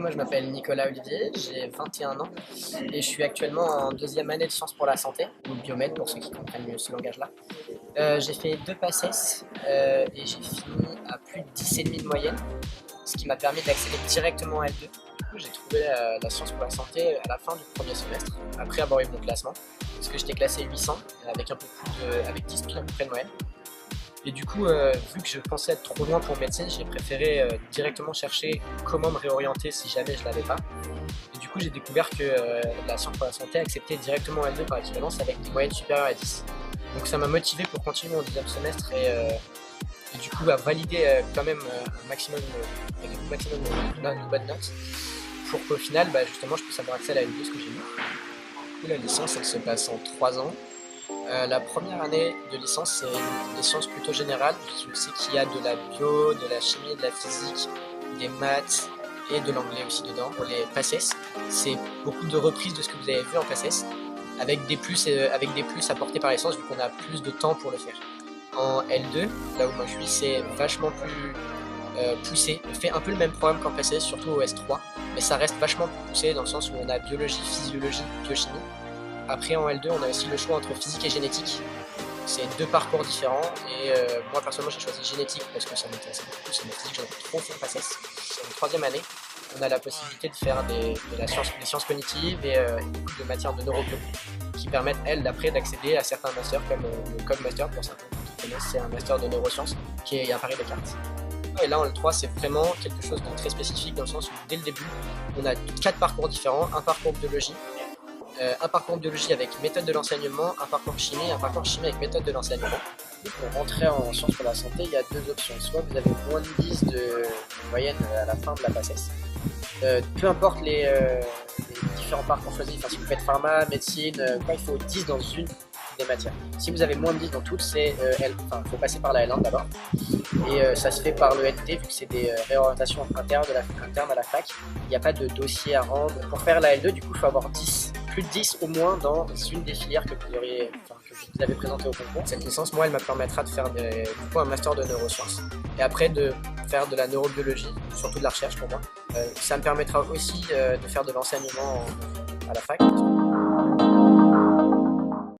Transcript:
moi je m'appelle Nicolas Olivier, j'ai 21 ans et je suis actuellement en deuxième année de sciences pour la santé, ou biomède pour ceux qui comprennent mieux ce langage-là. J'ai fait 2 PACES et j'ai fini à plus de 10,5 de moyenne, ce qui m'a permis d'accéder directement à L2. Du coup, j'ai trouvé la science pour la santé à la fin du premier semestre, après avoir eu mon classement, parce que j'étais classé 800 avec avec 10 piles à peu près de moyenne. Et du coup, vu que je pensais être trop loin pour médecine, j'ai préféré directement chercher comment me réorienter si jamais je l'avais pas. Et du coup, j'ai découvert que la science pour la santé acceptait directement L2 par équivalence avec des moyennes supérieures à 10. Donc ça m'a motivé pour continuer mon deuxième semestre et du coup à valider quand même un maximum, avec un maximum une bonne note pour qu'au final, justement, je puisse avoir accès à la L2, ce que j'ai eu. Du coup, la licence, elle se passe en 3 ans. La première année de licence, c'est des sciences plutôt générales. Je sais qu'il y a de la bio, de la chimie, de la physique, des maths et de l'anglais aussi dedans. Pour les PACES, c'est beaucoup de reprises de ce que vous avez vu en PACES, avec des plus apportés par les sciences, vu qu'on a plus de temps pour le faire. En L2, là où moi je suis, c'est vachement plus poussé. On fait un peu le même programme qu'en PACES, surtout au S3, mais ça reste vachement plus poussé dans le sens où on a biologie, physiologie, biochimie. Après en L2, on a aussi le choix entre physique et génétique. C'est 2 parcours différents et moi personnellement j'ai choisi génétique parce que ça m'intéressait beaucoup, c'est ma physique, j'en ai trop fait en PACES. C'est en 3e année, on a la possibilité de faire des sciences cognitives et beaucoup de matières de neurobio qui permettent elles d'après d'accéder à certains masters comme le Cog Master pour certains qui connaissent, c'est un master de neurosciences qui est à Paris Descartes. Et là en L3 c'est vraiment quelque chose de très spécifique dans le sens où dès le début on a 4 parcours différents, un parcours biologie, un parcours biologie avec méthode de l'enseignement, un parcours chimie et un parcours chimie avec méthode de l'enseignement. Pour rentrer en sciences pour la santé, il y a 2 options. Soit vous avez moins de 10 de moyenne à la fin de la PACES. Peu importe les différents parcours choisis, enfin, si vous faites pharma, médecine, il faut 10 dans une des matières. Si vous avez moins de 10 dans toutes, il faut passer par la L1 d'abord. Et ça se fait par le NT, vu que c'est des réorientations internes à la fac. Il n'y a pas de dossier à rendre. Pour faire la L2, du coup, il faut avoir plus de 10 au moins dans une des filières que vous avez présentées au concours. Cette licence, moi, elle me permettra de faire un master de neurosciences. Et après, de faire de la neurobiologie, surtout de la recherche pour moi. Ça me permettra aussi de faire de l'enseignement à la fac.